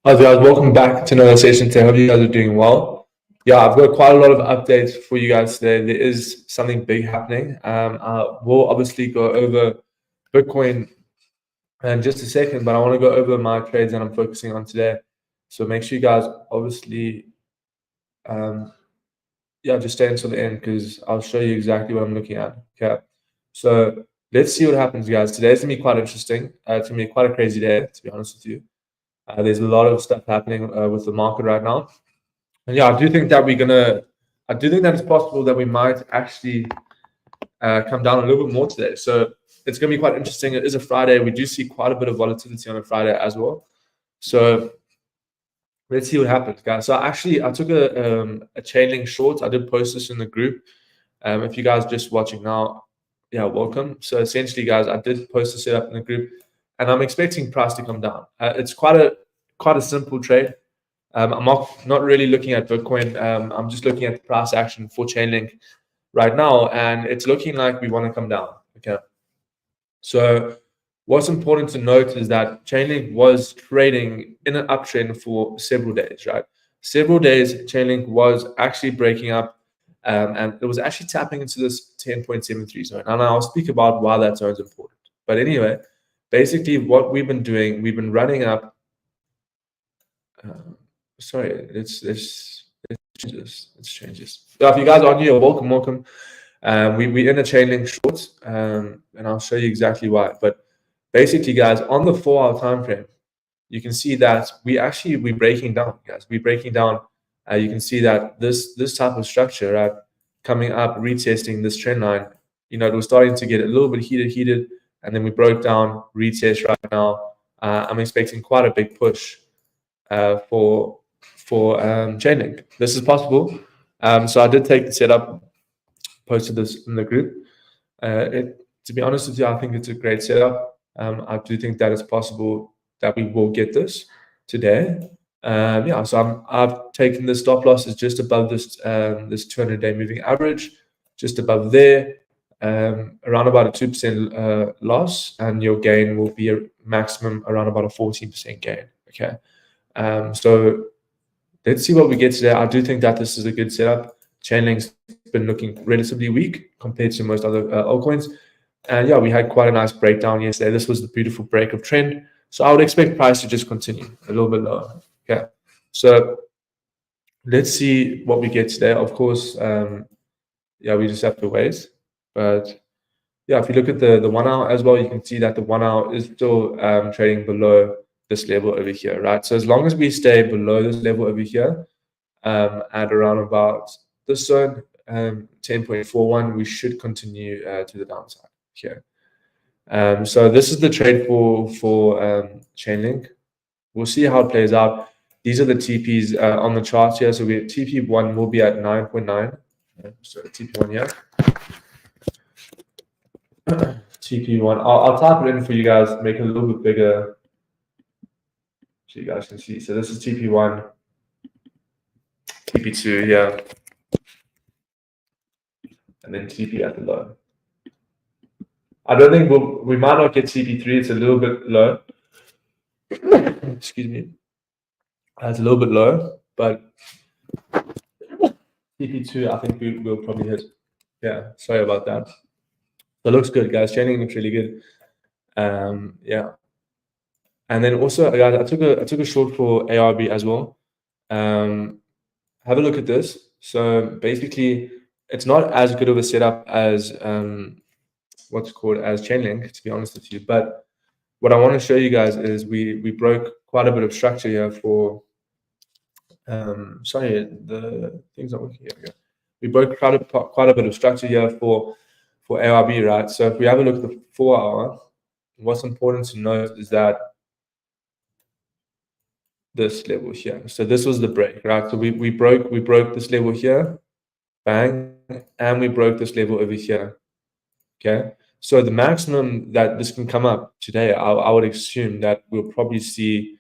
Hi guys, welcome back to another session today. Hope you guys are doing well. Yeah, I've got quite a lot of updates for you guys today. There is something big happening. We'll obviously go over Bitcoin in just a second, but I want to go over my trades that I'm focusing on today. So make sure you guys obviously, just stay until the end because I'll show you exactly what I'm looking at. Okay, so let's see what happens, guys. Today's gonna be quite interesting. It's gonna be quite a crazy day, to be honest with you. There's a lot of stuff happening with the market right now. And yeah, I do think that it's possible that we might actually come down a little bit more today. So it's going to be quite interesting. It is a Friday. We do see quite a bit of volatility on a Friday as well. So let's see what happens, guys. So I took a chain-link short. I did post this in the group. If you guys are just watching now, yeah, welcome. So essentially, guys, I did post a setup in the group, and I'm expecting price to come down. It's quite a simple trade. I'm not really looking at Bitcoin. I'm just looking at the price action for Chainlink right now, and it's looking like we want to come down. Okay. So what's important to note is that Chainlink was trading in an uptrend for several days, right? Several days, Chainlink was actually breaking up, and it was actually tapping into this 10.73 zone. And I'll speak about why that zone is important. But anyway, basically what we've been doing, we've been running up. Sorry, let's change this. So if you guys are new, welcome. We're in a chain link short, and I'll show you exactly why. But basically, guys, on the 4-hour time frame, you can see that we're breaking down, guys. We're breaking down. You can see that this type of structure, right, coming up, retesting this trend line. You know, it was starting to get a little bit heated, and then we broke down, retest right now. I'm expecting quite a big push for Chainlink. This is possible. So I did take the setup, posted this in the group. To be honest with you, I think it's a great setup. I do think that it's possible that we will get this today. So I've taken the stop loss is just above this 200-day moving average, just above there, around about a 2% loss, and your gain will be a maximum around about a 14% gain. Okay. So let's see what we get today. I do think that this is a good setup. Chainlink's been looking relatively weak compared to most other altcoins. And yeah, we had quite a nice breakdown yesterday. This was the beautiful break of trend. So I would expect price to just continue a little bit lower. Okay. So let's see what we get today. Of course, we just have to wait. But yeah, if you look at the 1 hour as well, you can see that the 1 hour is still trading below this level over here, right? So as long as we stay below this level over here, at around about this zone, 10.41, we should continue to the downside here. So this is the trade for Chainlink. We'll see how it plays out. These are the TPs on the chart here. So TP1 will be at 9.9. So TP1 here. TP1. I'll type it in for you guys, make it a little bit bigger so you guys can see. So this is TP1, TP2 here, and then TP at the low. I don't think we might not get TP3. It's a little bit low. Excuse me. It's a little bit low, but TP2, I think we'll probably hit. Yeah, sorry about that. So it looks good, guys. Chainlink looks really good. Yeah. And then also, guys, I took a short for ARB as well. Have a look at this. So basically, it's not as good of a setup as what's called as Chainlink, to be honest with you. But what I want to show you guys is we broke quite a bit of structure here for. Sorry, the things are working here. We broke quite a bit of structure here for ARB, right? So if we have a look at the 4 hour, what's important to note is that this level here. So this was the break, right? So we broke this level here, bang, and we broke this level over here. Okay. So the maximum that this can come up today, I would assume that we'll probably see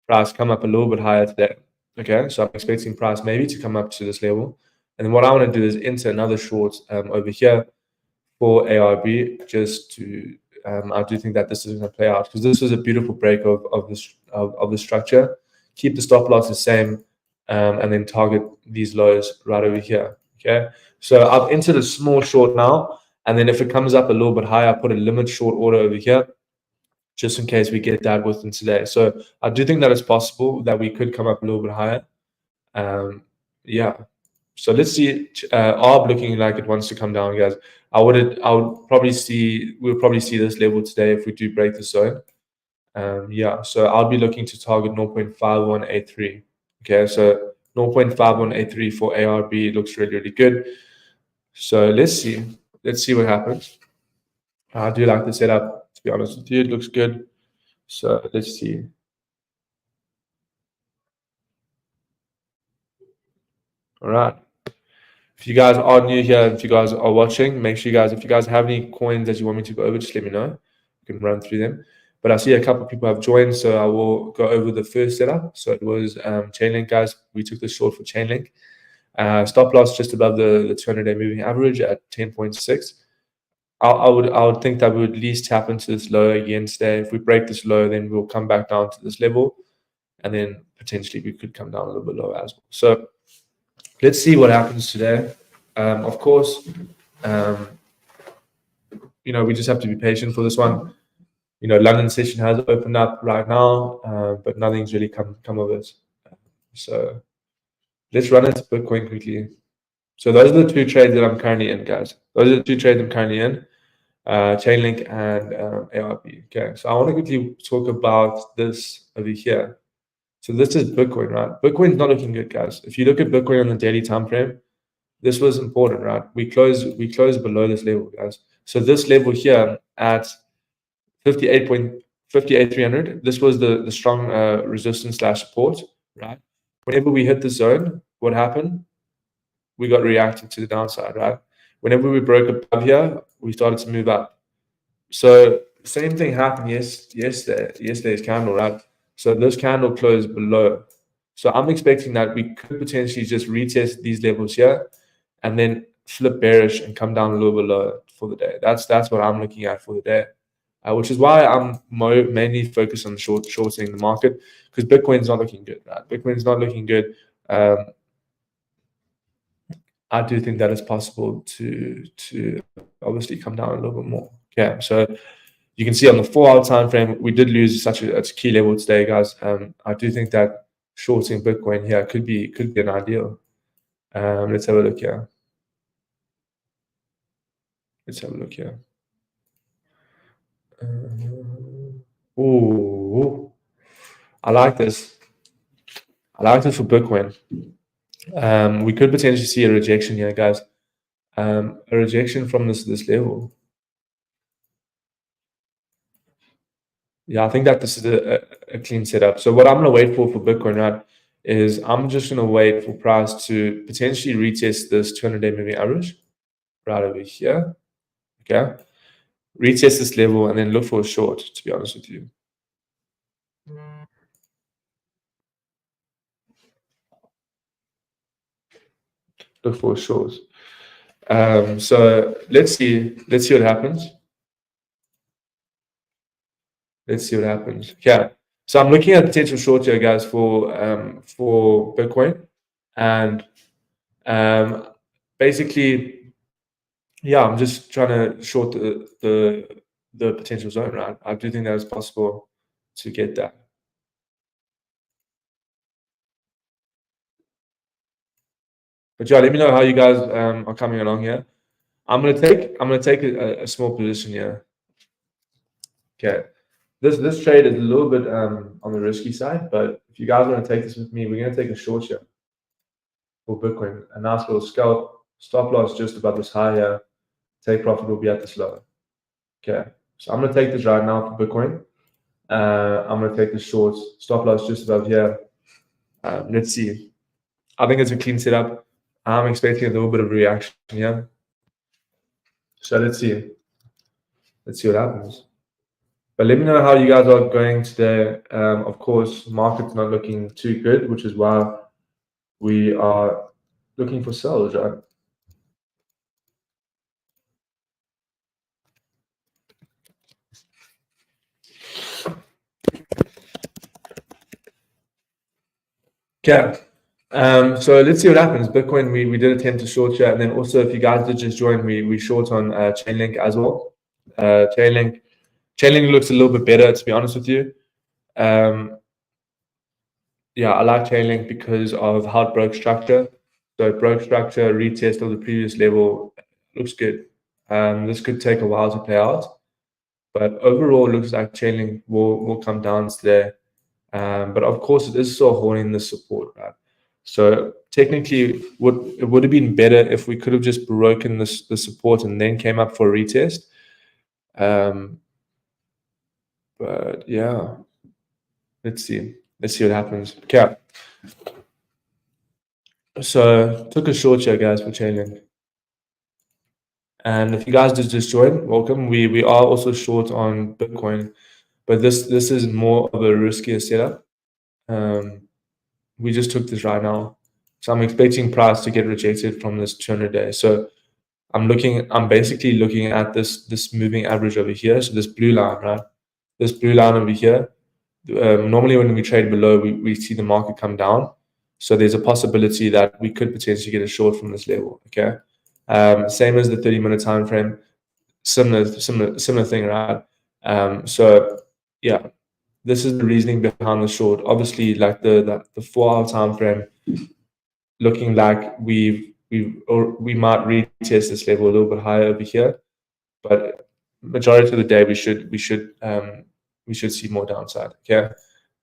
price come up a little bit higher today. Okay. So I'm expecting price maybe to come up to this level. And then what I want to do is enter another short over here for ARB, just to I do think that this is going to play out because this is a beautiful break of the structure. keep the stop loss the same, and then target these lows right over here. Okay, so I've entered a small short now, and then if it comes up a little bit higher, I put a limit short order over here, just in case we get that within today. So I do think that it's possible that we could come up a little bit higher. Yeah. So let's see. ARB looking like it wants to come down, guys. We'll probably see this level today if we do break the zone. Yeah. So I'll be looking to target 0.5183. Okay. So 0.5183 for ARB looks really, really good. So let's see. Let's see what happens. I do like the setup, to be honest with you. It looks good. So let's see. All right. If you guys are new here, if you guys are watching, make sure if you guys have any coins that you want me to go over, just let me know. You can run through them. But I see a couple of people have joined, so I will go over the first setup. So it was Chainlink, guys. We took the short for Chainlink. Stop loss just above the 200-day moving average at 10.6. I would think that we would at least tap into this low again today. If we break this low, then we'll come back down to this level, and then potentially we could come down a little bit lower as well. So let's see what happens today. Of course, we just have to be patient for this one. London session has opened up right now, but nothing's really come of it. So let's run into Bitcoin quickly. So those are the two trades that I'm currently in, guys. Those are the two trades I'm currently in, Chainlink and ARB. Okay, so I want to quickly talk about this over here. So this is Bitcoin, right? Bitcoin's not looking good, guys. If you look at Bitcoin on the daily time frame, this was important, right? We closed below this level, guys. So this level here at 58.300, this was the strong resistance / support, right? Whenever we hit the zone, what happened? We got reacted to the downside, right? Whenever we broke above here, we started to move up. So same thing happened yesterday's candle, right? So this candle closed below. So I'm expecting that we could potentially just retest these levels here and then flip bearish and come down a little bit lower for the day. That's what I'm looking at for the day, which is why I'm mainly focused on shorting the market, because Bitcoin's not looking good, right? Bitcoin's not looking good. I do think that it's possible to obviously come down a little bit more. Yeah, so you can see on the 4-hour time frame, we did lose such a key level today, guys. I do think that shorting Bitcoin here could be an ideal. Let's have a look here. Ooh, I like this. I like this for Bitcoin. We could potentially see a rejection here, guys. A rejection from this level. Yeah, I think that this is a clean setup. So what I'm gonna wait for Bitcoin, right, is I'm just gonna wait for price to potentially retest this 200-day moving average right over here. Okay, retest this level and then look for a short. To be honest with you, look for a short. So let's see what happens. Yeah. So I'm looking at potential short here, guys, for Bitcoin, and basically, yeah, I'm just trying to short the potential zone, right? I do think that it's possible to get that. But yeah, let me know how you guys are coming along here. I'm gonna take a small position here. Okay. This trade is a little bit on the risky side, but if you guys want to take this with me, we're gonna take a short here for Bitcoin. A nice little scalp, stop loss just above this high here. Take profit will be at this low. Okay. So I'm gonna take this right now for Bitcoin. I'm gonna take the shorts, stop loss just above here. Let's see. I think it's a clean setup. I'm expecting a little bit of reaction here. So let's see. Let's see what happens. But let me know how you guys are going today. Of course, market's not looking too good, which is why we are looking for sells, right? Okay. So let's see what happens. Bitcoin, we did attempt to short here, and then also if you guys did just join, we short on Chainlink as well. Chainlink looks a little bit better, to be honest with you. Yeah, I like Chainlink because of how it broke structure. So it broke structure, retest of the previous level, looks good. This could take a while to play out, but overall, it looks like Chainlink will come down today. But of course, it is still holding the support, right? So technically, it would have been better if we could have just broken the support and then came up for a retest. But yeah, let's see what happens. Okay. So took a short share, guys, for Chainlink. And if you guys just join, welcome. We are also short on Bitcoin, but this is more of a riskier setup. We just took this right now, so I'm expecting price to get rejected from this 200 day. So I'm basically looking at this moving average over here. So this blue line, right? This blue line over here. Normally when we trade below, we see the market come down. So there's a possibility that we could potentially get a short from this level. Okay. Same as the 30-minute time frame. Similar thing, right? So yeah, this is the reasoning behind the short. Obviously, like the 4-hour time frame, looking like we might retest this level a little bit higher over here, but majority of the day we should see more downside. Okay.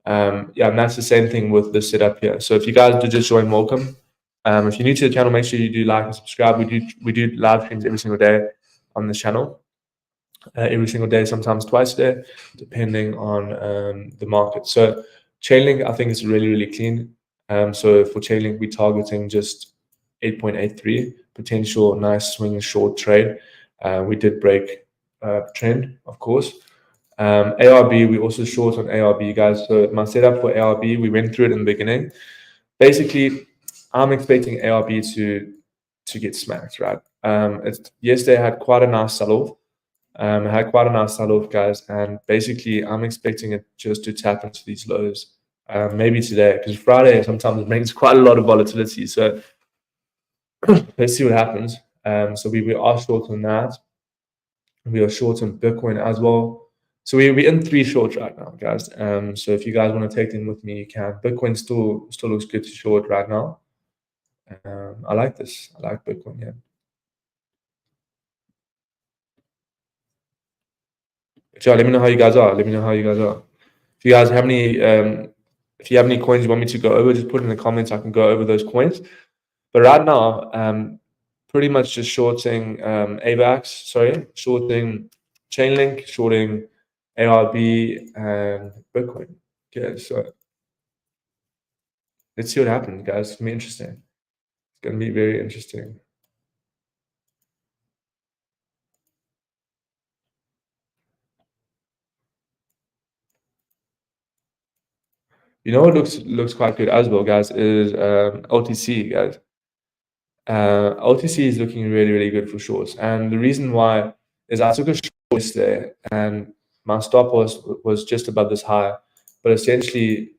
Yeah, and that's the same thing with the setup here. So if you guys did just join, welcome. If you're new to the channel, make sure you do like and subscribe. We do live streams every single day on this channel. Every single day, sometimes twice a day, depending on the market. So Chainlink, I think, is really clean. So for Chainlink, we're targeting just 8.83 potential nice swing short trade. We did break trend, of course. ARB, we also short on ARB, guys. So my setup for ARB, we went through it in the beginning. Basically, I'm expecting ARB to get smacked, right? Yesterday had quite a nice sell-off. Had quite a nice sell-off, guys, and basically I'm expecting it just to tap into these lows. Maybe today, because Friday sometimes brings quite a lot of volatility. So let's see what happens. So we are short on that. We are short on Bitcoin as well. So we're in 3 shorts right now, guys. So if you guys want to take them with me, you can. Bitcoin still looks good to short right now. I like this. I like Bitcoin, yeah. But yeah, let me know how you guys are. Let me know how you guys are. If you guys have any, if you have any coins you want me to go over, just put in the comments. I can go over those coins. But right now, pretty much just shorting AVAX, shorting Chainlink, shorting ARB, and Bitcoin. Okay, so let's see what happens, guys. It's gonna be interesting. It's gonna be very interesting. You know what looks quite good as well, guys, is OTC, guys. OTC is looking really good for shorts, and the reason why is I took a short yesterday, and my stop was just above this high, but essentially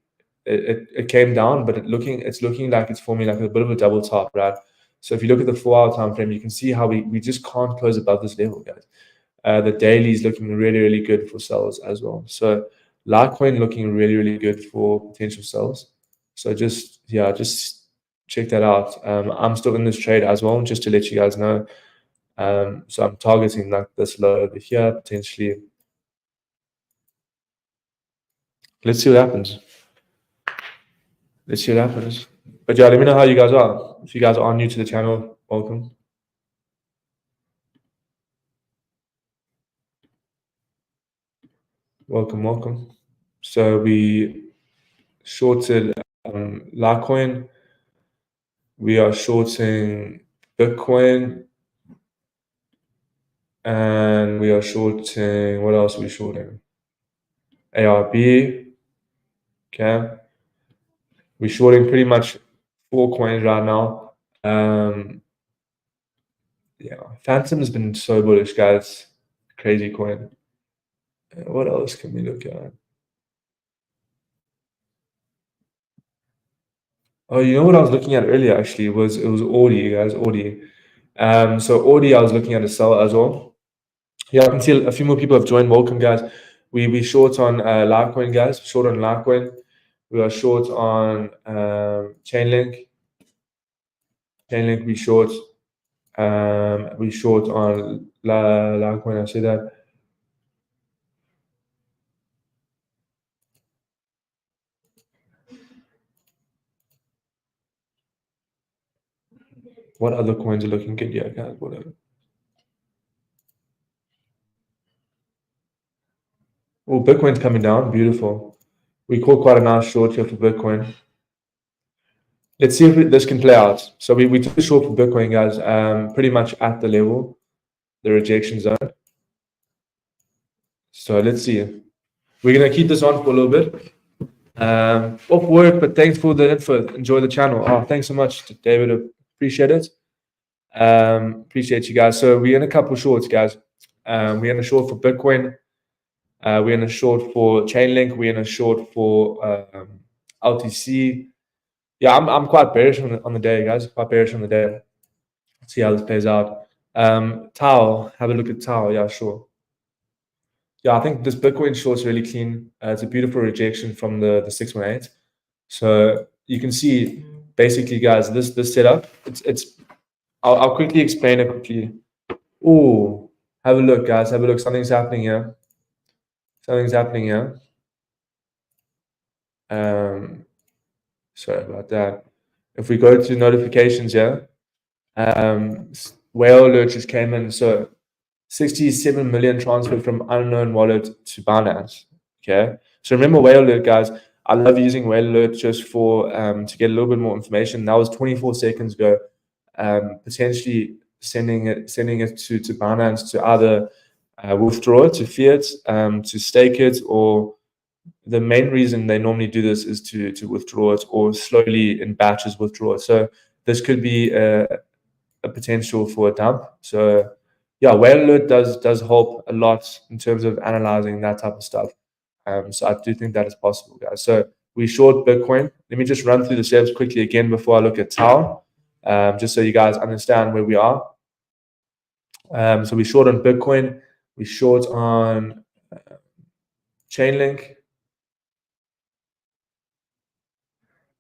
it came down, but it's looking like it's forming like a bit of a double top, right? So if you look at the 4-hour time frame, you can see how we just can't close above this level, guys. The daily is looking really good for sells as well. So Litecoin looking really good for potential sells. So just check that out. I'm still in this trade as well, just to let you guys know. So I'm targeting like this low over here potentially. Let's see what happens. Let's see what happens. But yeah, let me know how you guys are. If you guys are new to the channel, welcome. Welcome. So we shorted Litecoin. We are shorting Bitcoin. And we are shorting, what else are we shorting? ARB. Okay. We're shorting pretty much 4 coins right now. Yeah, Phantom has been so bullish, guys. Crazy coin. What else can we look at? Oh, you know what I was looking at earlier actually was it was Audi, guys, Audi. So Audi, I was looking at a sell as well. Yeah, I can see a few more people have joined. Welcome, guys. We short on Litecoin, guys. Short on Litecoin. We are short on Chainlink. Chainlink, we short on Litecoin. I say that. What other coins are looking good? Yeah, guys. Whatever. Oh, Bitcoin's coming down. Beautiful. We caught quite a nice short here for Bitcoin. Let's see if this can play out. So we took a short for Bitcoin, guys, pretty much at the level, the rejection zone. So let's see. We're going to keep this on for a little bit. Off work, but thanks for the info. Enjoy the channel. Oh, thanks so much, David. Appreciate it. Appreciate you guys. So we're in a couple shorts, guys. We're in a short for Bitcoin. We're in a short for Chainlink. We're in a short for LTC. Yeah, I'm quite bearish on the day, guys. Quite bearish on the day. Let's see how this plays out. Tau, have a look at Tau. Yeah, sure. Yeah, I think this Bitcoin short's really clean. It's a beautiful rejection from the 618. So you can see basically, guys, this setup. I'll quickly explain it quickly. Oh, have a look, guys. Have a look. Something's happening here. Something's happening here. Sorry about that. If we go to notifications here, whale alert just came in. So 67 million transferred from unknown wallet to Binance. Okay. So remember whale alert, guys. I love using whale alert just for to get a little bit more information. That was 24 seconds ago. Potentially sending it to Binance to either withdraw it to fiat, to stake it, or the main reason they normally do this is to withdraw it or slowly in batches withdraw it. So this could be a potential for a dump. So yeah, whale alert does help a lot in terms of analyzing that type of stuff. So I do think that is possible, guys. So we short Bitcoin. Let me just run through the steps quickly again before I look at Tau, just so you guys understand where we are. So we short on Bitcoin. We short on Chainlink.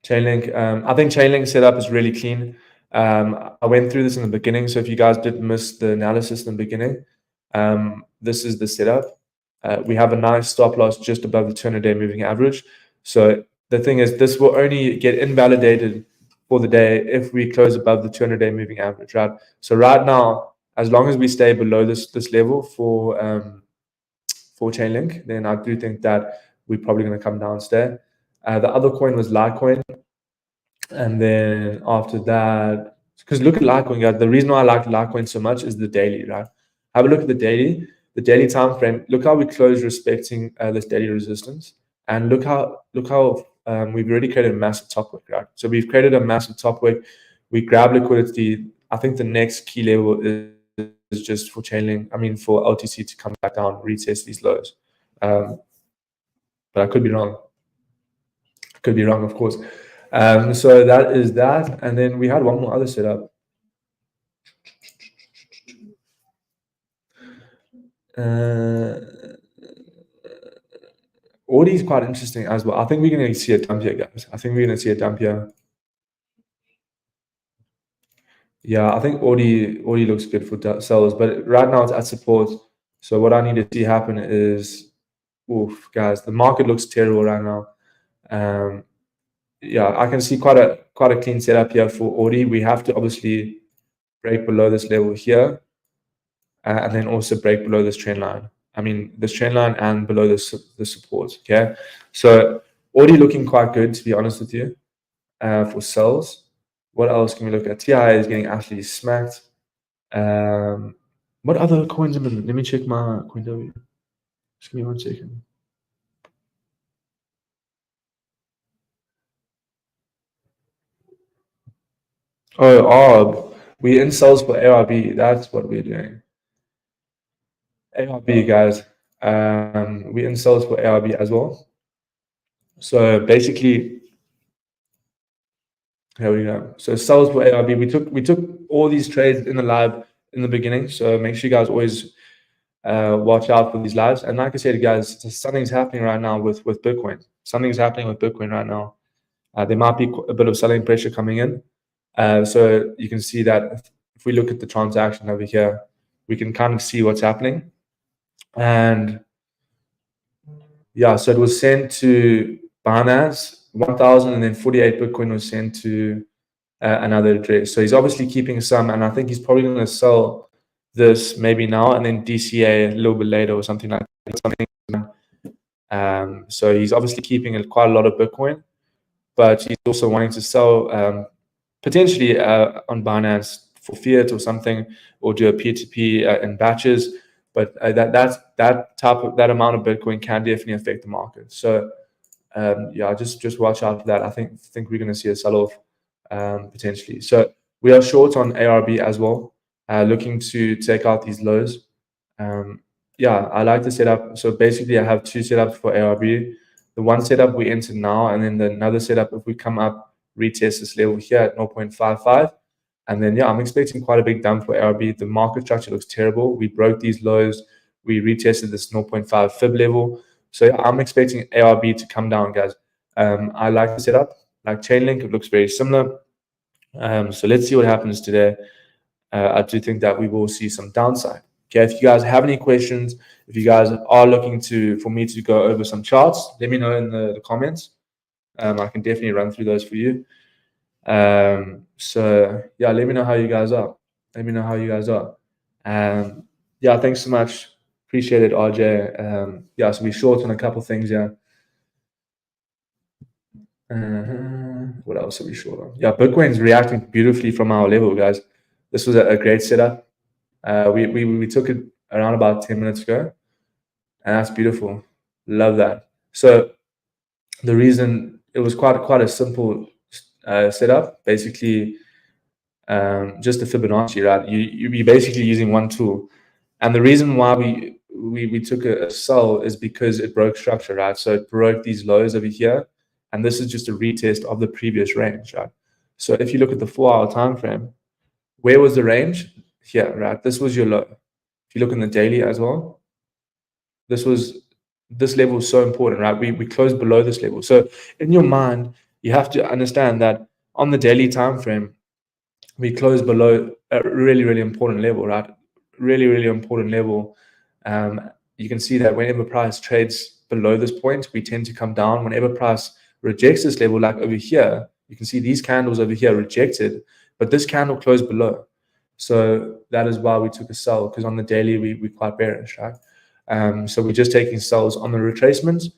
I think Chainlink setup is really clean. I went through this in the beginning, so if you guys did miss the analysis in the beginning, this is the setup. We have a nice stop loss just above the 200-day moving average. So the thing is, this will only get invalidated for the day if we close above the 200-day moving average, right? So right now, as long as we stay below this level for Chainlink, then I do think that we're probably going to come downstairs. The other coin was Litecoin. And then after that, because look at Litecoin, guys. The reason why I like Litecoin so much is the daily, right? Have a look at the daily time frame. Look how we close respecting this daily resistance, and look how we've already created a massive top wick, right? So we've created a massive top wick. We grab liquidity. I think the next key level is just for Chainlink. I mean, for LTC to come back down, retest these lows. But I could be wrong. Could be wrong, of course. So that is that. And then we had one more other setup. Audi is quite interesting as well. I think we're going to see a dump here, guys. I think we're going to see a dump here. Yeah, I think Audi looks good for sellers, but right now it's at support. So what I need to see happen is, oof, guys, the market looks terrible right now. Yeah, I can see quite a clean setup here for Audi. We have to obviously break below this level here, and then also break below this trend line. I mean, this trend line and below the support. Okay, so Audi looking quite good, to be honest with you, for sells. What else can we look at? TI is getting absolutely smacked. What other coins? Let me check my coin. Just give me 1 second. Oh, ARB. We in sells for ARB. That's what we're doing. ARB, guys. We in sells for ARB as well. So basically, Here we go. So sells for ARB. We took all these trades in the live in the beginning. So make sure you guys always watch out for these lives. And like I said, guys, something's happening right now with Bitcoin. Something's happening with Bitcoin right now. There might be a bit of selling pressure coming in. So you can see that if we look at the transaction over here, we can kind of see what's happening. And yeah, so it was sent to Binance, 1,048 Bitcoin was sent to another address. So he's obviously keeping some, and I think he's probably going to sell this maybe now and then DCA a little bit later or something like that. So he's obviously keeping quite a lot of Bitcoin, but he's also wanting to sell potentially on Binance for fiat or something, or do a P2P in batches. But that amount of Bitcoin can definitely affect the market. So yeah, just watch out for that. I think we're going to see a sell-off potentially. So we are short on ARB as well, looking to take out these lows. Yeah, I like the setup. So basically, I have two setups for ARB. The one setup we enter now, and then another setup if we come up, retest this level here at 0.55. And then, yeah, I'm expecting quite a big dump for ARB. The market structure looks terrible. We broke these lows. We retested this 0.5 fib level. So yeah, I'm expecting ARB to come down, guys. I like the setup. Like Chainlink, it looks very similar. So let's see what happens today. I do think that we will see some downside. Okay, if you guys have any questions, if you guys are looking for me to go over some charts, let me know in the comments. I can definitely run through those for you. So yeah, let me know how you guys are. Let me know how you guys are. Yeah, thanks so much. Appreciate it, RJ. Yeah, so we short on a couple things, yeah. What else are we short on? Yeah, Bitcoin's reacting beautifully from our level, guys. This was a great setup. We took it around about 10 minutes ago, and that's beautiful. Love that. So the reason it was quite a simple setup, basically just the Fibonacci, right? You're basically using one tool, and the reason why we took a sell is because it broke structure, right? So it broke these lows over here, and this is just a retest of the previous range, right? So if you look at the 4-hour time frame, where was the range? Here, right? This was your low. If you look in the daily as well, this level is so important, right? We closed below this level. So in your mind, you have to understand that on the daily time frame, we closed below a really important level, right? Really important level. You can see that whenever price trades below this point, we tend to come down. Whenever price rejects this level, like over here, you can see these candles over here rejected, but this candle closed below. So that is why we took a sell, because on the daily we're quite bearish, right? So we're just taking sells on the retracements,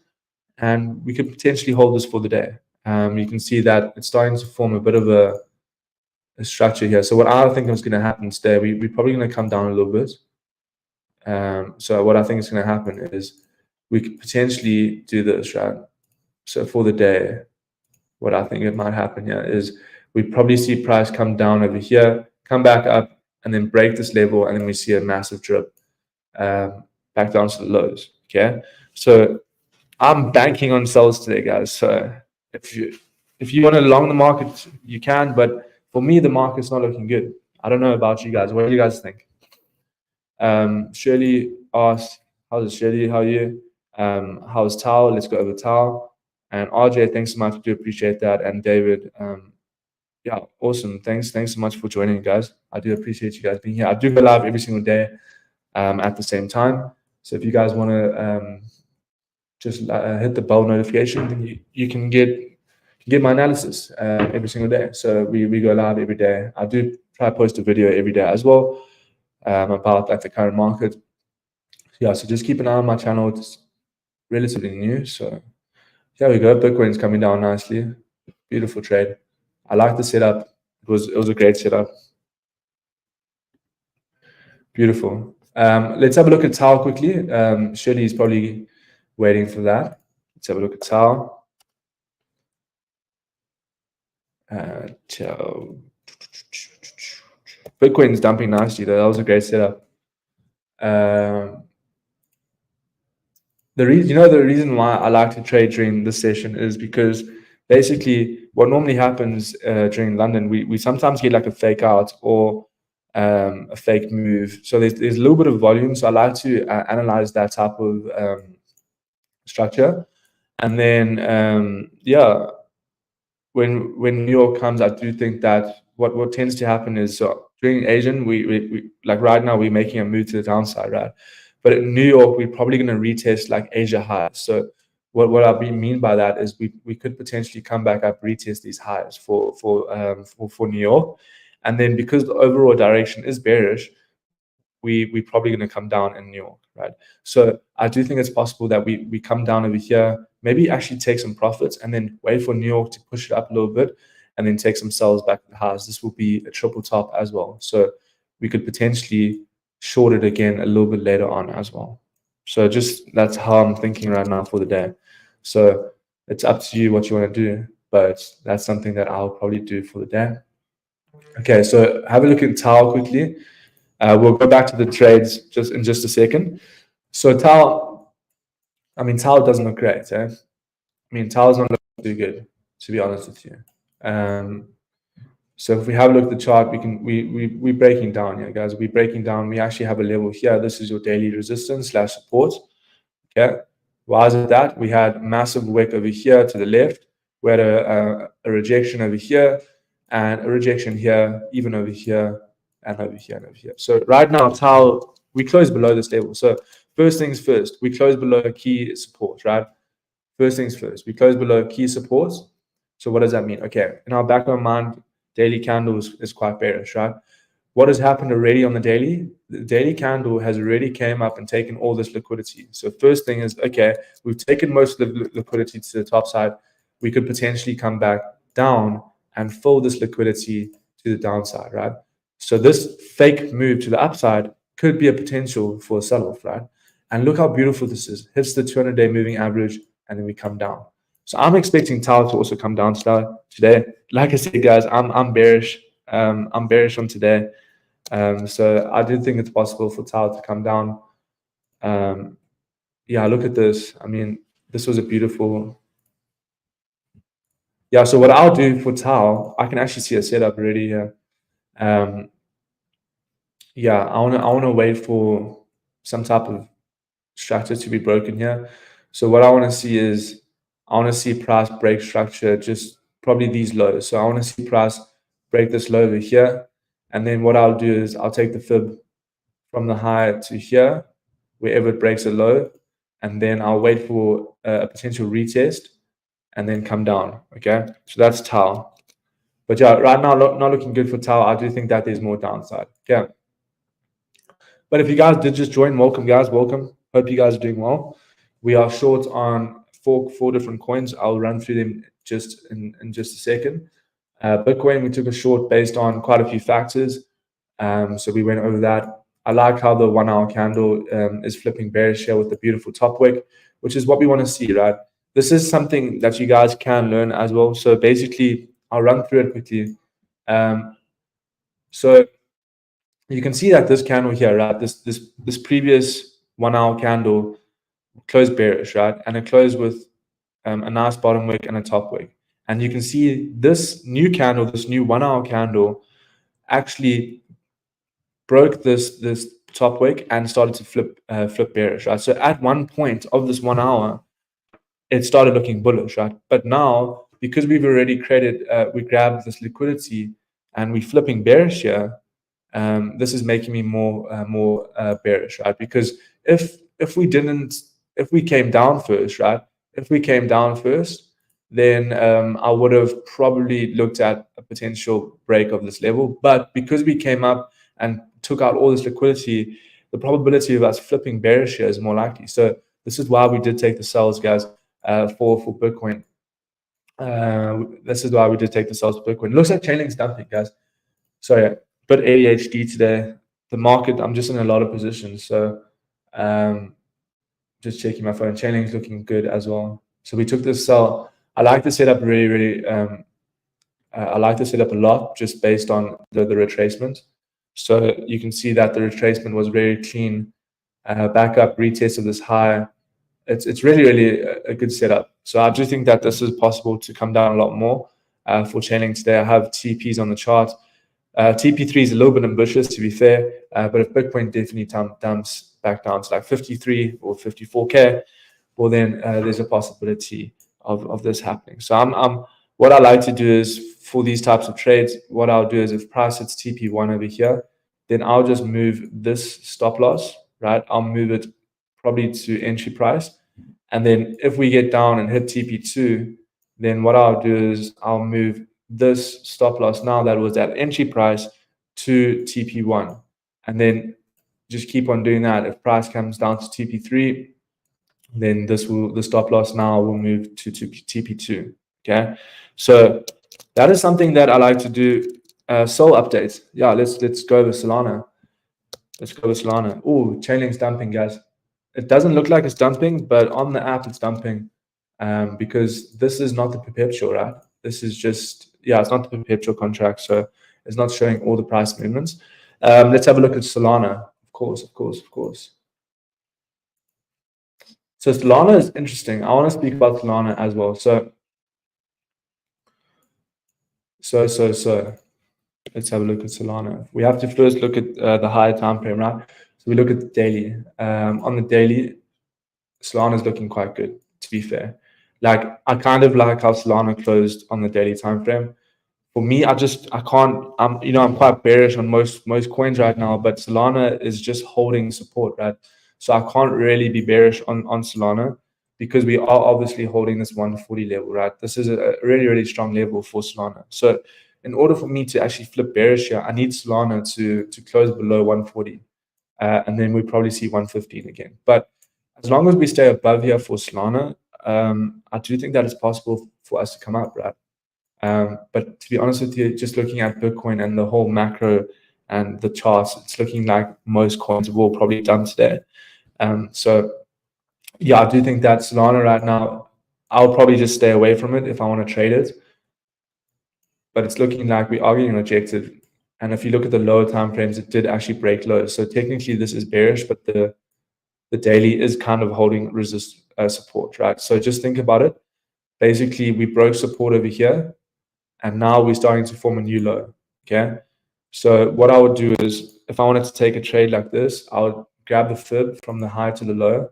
and we could potentially hold this for the day. You can see that it's starting to form a bit of a structure here. So what I think is going to happen today, we're probably going to come down a little bit. So what I think is going to happen is we could potentially do this, right? So for the day, what I think it might happen here is we probably see price come down over here, come back up, and then break this level, and then we see a massive drip back down to the lows. Okay, so I'm banking on sells today, guys. So if you want to long the market, you can, but for me, the market's not looking good. I don't know about you guys. What do you guys think? Shirley asked, how's it, Shirley? How are you? How's Tao? Let's go over Tao. And RJ, thanks so much. I do appreciate that. And David, yeah, awesome. Thanks so much for joining, guys. I do appreciate you guys being here. I do go live every single day at the same time. So if you guys want to just hit the bell notification, then you can get my analysis every single day. So we go live every day. I do try to post a video every day as well about like the current market. Yeah, so just keep an eye on my channel. It's relatively new. So here we go. Bitcoin's coming down nicely. Beautiful trade. I like the setup. It was a great setup. Beautiful. Let's have a look at Tao quickly. Shirley is probably waiting for that. Let's have a look at Tao. Bitcoin's dumping nicely though. That was a great setup. The reason why I like to trade during this session is because basically what normally happens during London, we sometimes get like a fake out or a fake move. So there's a little bit of volume. So I like to analyze that type of structure. And then yeah, when New York comes, I do think that what tends to happen is, so during Asian, we like right now we're making a move to the downside, right? But in New York, we're probably going to retest like Asia highs. So what I mean by that is we could potentially come back up, retest these highs for New York, and then because the overall direction is bearish, we're probably going to come down in New York, right? So I do think it's possible that we come down over here, maybe actually take some profits and then wait for New York to push it up a little bit and then take some sells back to the highs. This will be a triple top as well. So we could potentially short it again a little bit later on as well. So just that's how I'm thinking right now for the day. So it's up to you what you want to do, but that's something that I'll probably do for the day. Okay, so have a look at Tau quickly. We'll go back to the trades just in just a second. So Tau, I mean, Tau doesn't look great. I mean, Tau's not looking too good, to be honest with you. So if we have a look at the chart, we're breaking down here, guys. We're breaking down. We actually have a level here. This is your daily resistance / support. Okay. Why is it that? We had massive wick over here to the left. We had a rejection over here and a rejection here, even over here, and over here and over here. So right now, Tau, we close below this level. So first things first, we close below key support, right? First things first, we close below key supports. So what does that mean? Okay, in our back of our mind, daily candle is quite bearish, right? What has happened already on the daily? The daily candle has already came up and taken all this liquidity. So first thing is, okay, we've taken most of the liquidity to the top side. We could potentially come back down and fill this liquidity to the downside, right? So this fake move to the upside could be a potential for a sell-off, right? And look how beautiful this is. Hits the 200-day moving average, and then we come down. So I'm expecting Tau to also come down today. Like I said, guys, I'm bearish. I'm bearish on today. So I do think it's possible for Tau to come down. Yeah, look at this. I mean, this was a beautiful. Yeah, so what I'll do for Tau, I can actually see a setup already here. Yeah, I wanna wait for some type of structure to be broken here. So what I want to see is, I want to see price break structure, just probably these lows. So I want to see price break this low over here. And then what I'll do is I'll take the fib from the high to here, wherever it breaks a low. And then I'll wait for a potential retest and then come down. Okay, so that's Tau. But yeah, right now, not looking good for Tau. I do think that there's more downside. Okay. But if you guys did just join, welcome, guys. Welcome. Hope you guys are doing well. We are short on four different coins. I'll run through them just in just a second. Bitcoin, we took a short based on quite a few factors. So we went over that. I like how the 1 hour candle is flipping bearish here with the beautiful top wick, which is what we want to see, right? This is something that you guys can learn as well. So basically, I'll run through it quickly. So you can see that this candle here, right? This previous 1 hour candle closed bearish, right? And it closed with a nice bottom wick and a top wick. And you can see this new candle, this new 1 hour candle, actually broke this top wick and started to flip bearish, right? So at one point of this 1 hour, it started looking bullish, right? But now, because we've already created, we grabbed this liquidity and we're flipping bearish here. This is making me more bearish, right? Because if we came down first, right? If we came down first, then I would have probably looked at a potential break of this level. But because we came up and took out all this liquidity, the probability of us flipping bearish here is more likely. So this is why we did take the sells, guys, for Bitcoin. This is why we did take the sells for Bitcoin. Looks like Chainlink's dumping, guys. So yeah, but ADHD today. The market, I'm just in a lot of positions. So just checking my phone. Chainlink's looking good as well. So we took this sell. I like the setup really. I like the setup a lot just based on the retracement. So you can see that the retracement was very clean. Back up retest of this high. it's really a good setup. So I do think that this is possible to come down a lot more for Chainlink today. I have TPs on the chart. TP3 is a little bit ambitious, to be fair, but if Bitcoin definitely dumps back down to like 53 or 54K, well, then there's a possibility of this happening. So what I like to do is for these types of trades, what I'll do is if price hits TP1 over here, then I'll just move this stop loss, right? I'll move it probably to entry price. And then if we get down and hit TP2, then what I'll do is I'll move this stop loss now that was at entry price to TP1. And then just keep on doing that. If price comes down to TP3, then the stop loss now will move to TP2. Okay. So that is something that I like to do. Sol updates. Yeah, let's go with Solana. Let's go with Solana. Oh, Chainlink's dumping, guys. It doesn't look like it's dumping, but on the app it's dumping because this is not the perpetual, right? This is just, yeah, it's not the perpetual contract, so it's not showing all the price movements. Let's have a look at Solana. Of course. So Solana is interesting. I want to speak about Solana as well. So let's have a look at Solana. We have to first look at the higher time frame, right? So we look at the daily. On the daily, Solana is looking quite good, to be fair. Like, I kind of like how Solana closed on the daily time frame. For me, I can't. I'm quite bearish on most coins right now, but Solana is just holding support, right? So I can't really be bearish on Solana because we are obviously holding this 140 level, right? This is a really strong level for Solana. So in order for me to actually flip bearish here, I need Solana to close below 140, and then we probably see 115 again. But as long as we stay above here for Solana, I do think that it's possible for us to come up, right? But to be honest with you, just looking at Bitcoin and the whole macro and the charts, it's looking like most coins will probably dump today. So yeah, I do think that Solana right now, I'll probably just stay away from it if I want to trade it. But it's looking like we are getting rejected. And if you look at the lower time frames, it did actually break lows. So technically this is bearish, but the daily is kind of holding support, right? So just think about it. Basically, we broke support over here, and now we're starting to form a new low. Okay. So what I would do is, if I wanted to take a trade like this, I would grab the fib from the high to the low.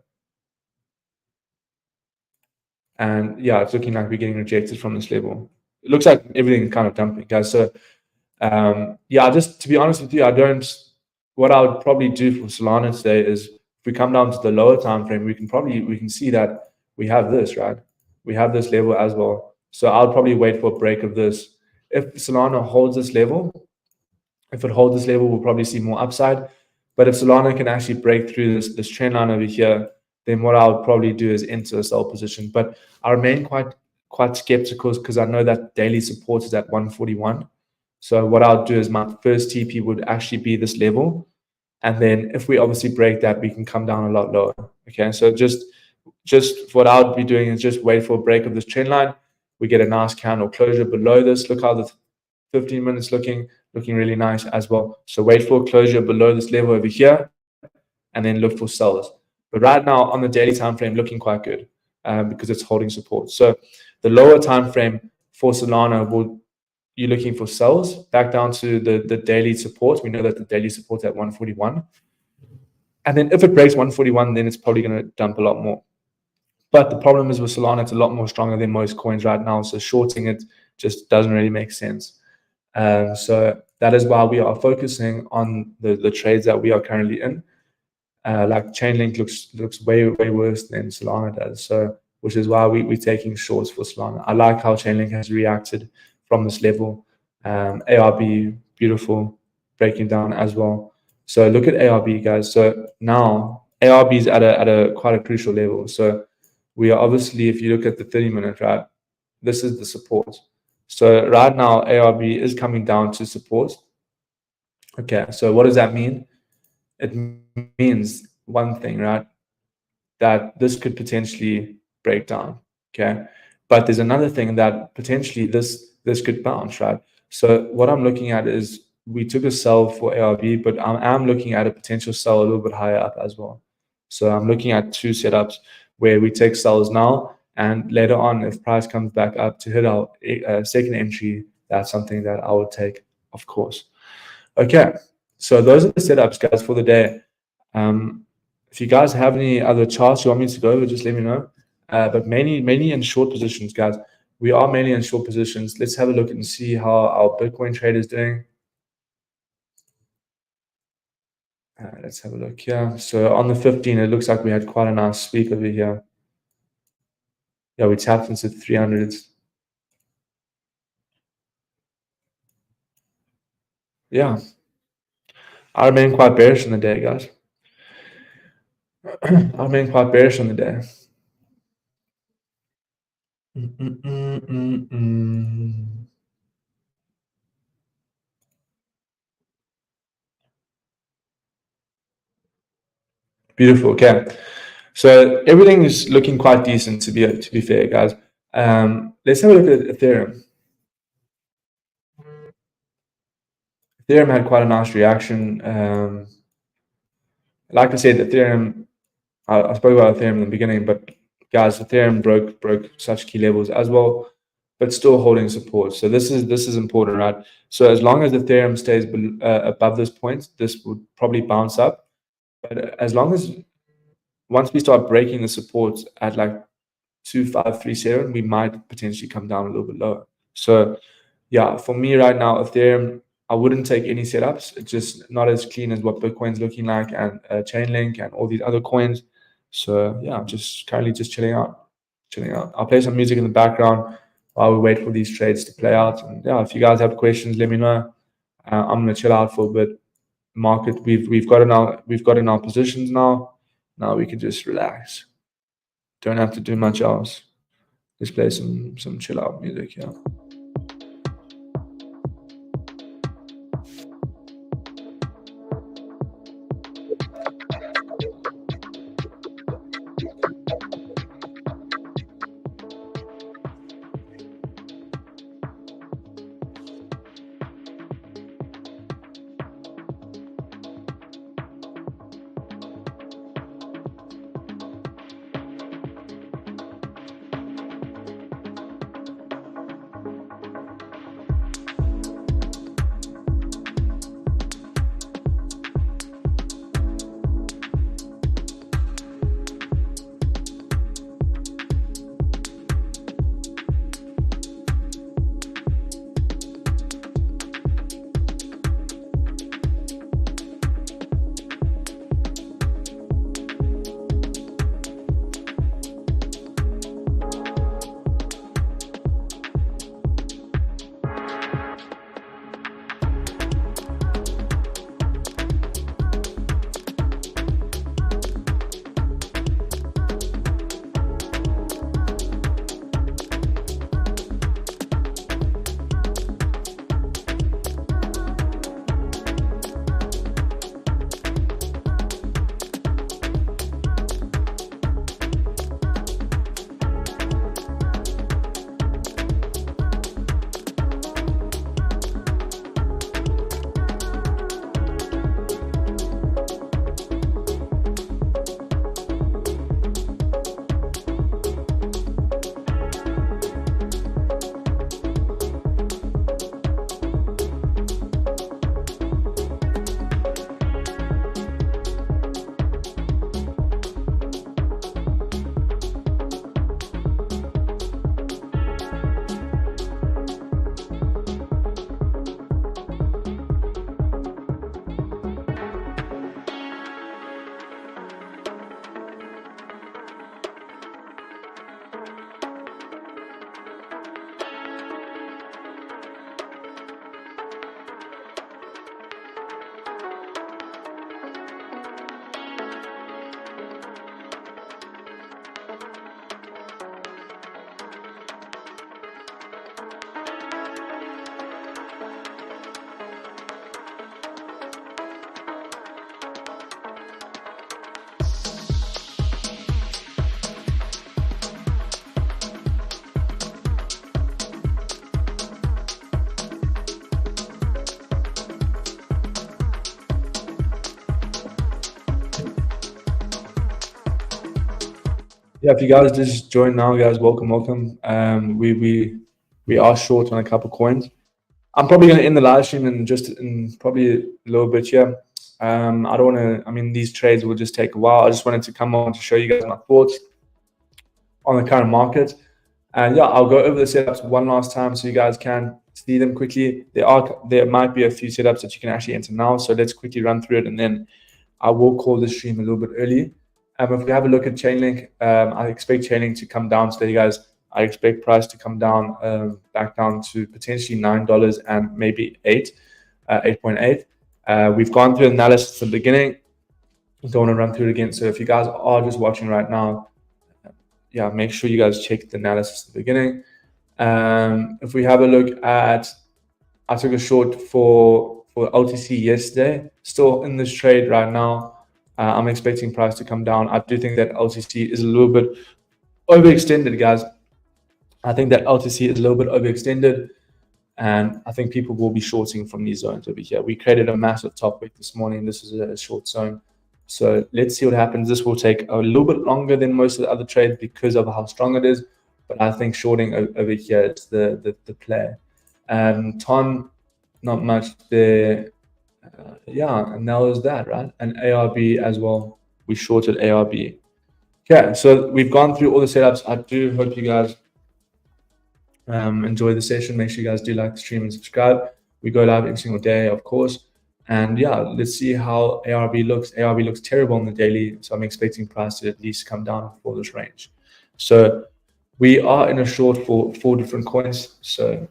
And yeah, it's looking like we're getting rejected from this level. It looks like everything's kind of dumping, guys. So yeah, just to be honest with you, what I would probably do for Solana today is, if we come down to the lower time frame, we can see that we have this, right? We have this level as well. So I'll probably wait for a break of this. If Solana holds this level, we'll probably see more upside. But if Solana can actually break through this trend line over here, then what I would probably do is enter a sell position. But I remain quite skeptical because I know that daily support is at 141. So what I'll do is, my first TP would actually be this level. And then if we obviously break that, we can come down a lot lower. Okay, so just what I would be doing is just wait for a break of this trend line. We get a nice candle closure below this. Look how the 15 minutes looking really nice as well. So wait for a closure below this level over here, and then look for sells. But right now on the daily time frame, looking quite good because it's holding support. So the lower time frame for Solana, you're looking for sells back down to the daily support. We know that the daily support's at 141. And then if it breaks 141, then it's probably going to dump a lot more. But the problem is with Solana, it's a lot more stronger than most coins right now. So shorting it just doesn't really make sense. So that is why we are focusing on the trades that we are currently in. Like Chainlink looks way worse than Solana does. So which is why we're taking shorts for Solana. I like how Chainlink has reacted from this level. ARB, beautiful, breaking down as well. So look at ARB, guys. So now ARB is at a quite a crucial level. So we are obviously, if you look at the 30-minute, right, this is the support. So right now ARB is coming down to support. Okay, so what does that mean? It means one thing, right? That this could potentially break down. Okay, but there's another thing that potentially this could bounce, right? So what I'm looking at is, we took a sell for ARB, but I'm looking at a potential sell a little bit higher up as well. So I'm looking at two setups. where we take sells now, and later on, if price comes back up to hit our second entry, that's something that I would take, of course. Okay, so those are the setups, guys, for the day. If you guys have any other charts you want me to go over, just let me know. But mainly in short positions, guys. We are mainly in short positions. Let's have a look and see how our Bitcoin trade is doing. Let's have a look here. So on the 15, it looks like we had quite a nice sweep over here. Yeah, we tapped into 300s. Yeah, I remain quite bearish on the day, guys. I remain quite bearish on the day. Beautiful. Okay, so everything is looking quite decent to be fair, guys. Let's have a look at Ethereum. Ethereum had quite a nice reaction. Like I said, Ethereum. I spoke about Ethereum in the beginning, but guys, Ethereum broke such key levels as well, but still holding support. So this is important, right? So as long as Ethereum stays above this point, this would probably bounce up. But as long as once we start breaking the support at like 2537, we might potentially come down a little bit lower. So yeah, for me right now, Ethereum, I wouldn't take any setups. It's just not as clean as what Bitcoin's looking like, and Chainlink and all these other coins. So yeah, I'm just currently just chilling out. I'll play some music in the background while we wait for these trades to play out. And yeah, if you guys have questions, let me know. I'm gonna chill out for a bit. Market, we've got in our positions now. Now we can just relax. Don't have to do much else. Let's play some chill out music here. Yeah, if you guys just join now, guys, welcome. We are short on a couple coins. I'm probably going to end the live stream in probably a little bit here. I don't want to. I mean, these trades will just take a while. I just wanted to come on to show you guys my thoughts on the current market. And yeah, I'll go over the setups one last time so you guys can see them quickly. There might be a few setups that you can actually enter now. So let's quickly run through it, and then I will call the stream a little bit early. If we have a look at Chainlink, I expect Chainlink to come down today, guys. I expect price to come down, back down to potentially $9 and maybe 8.8. We've gone through analysis at the beginning. Don't want to run through it again. So if you guys are just watching right now, yeah, make sure you guys check the analysis at the beginning. If we have a look at, I took a short for OTC yesterday, still in this trade right now. I'm expecting price to come down. I do think that OTC is a little bit overextended, guys. I think that OTC is a little bit overextended, and I think people will be shorting from these zones over here. We created a massive top wick this morning. This is a short zone. So let's see what happens. This will take a little bit longer than most of the other trades because of how strong it is. But I think shorting over here is the play. Ton, not much there. Yeah, and that was that, right? And ARB as well. We shorted ARB. Okay, so we've gone through all the setups. I do hope you guys enjoy the session. Make sure you guys do like the stream and subscribe. We go live every single day, of course. And yeah, let's see how ARB looks. ARB looks terrible on the daily, so I'm expecting price to at least come down for this range. So we are in a short for 4 different coins. So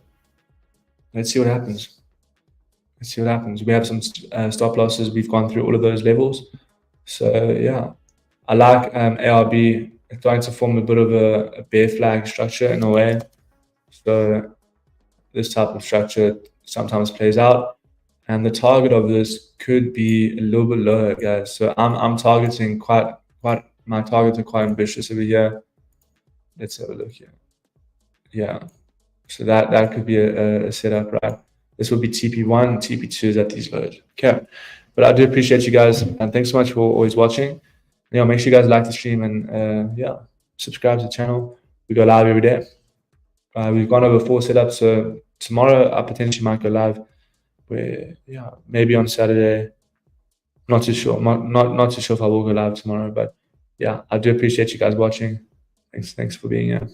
let's see what happens. Let's see what happens. We have some stop losses. We've gone through all of those levels. So yeah, I like ARB. It's starting to form a bit of a bear flag structure in a way. So this type of structure sometimes plays out, and the target of this could be a little bit lower, guys. So I'm targeting quite. My targets are quite ambitious over here. Let's have a look here. Yeah, so that could be a setup, right? This will be TP1, TP2s at these lows. Okay, but I do appreciate you guys, and thanks so much for always watching. You know, make sure you guys like the stream and yeah, subscribe to the channel. We go live every day. We've gone over 4 setups, so tomorrow I potentially might go live. Where yeah, maybe on Saturday. Not too sure. Not too sure if I will go live tomorrow, but yeah, I do appreciate you guys watching. Thanks for being here.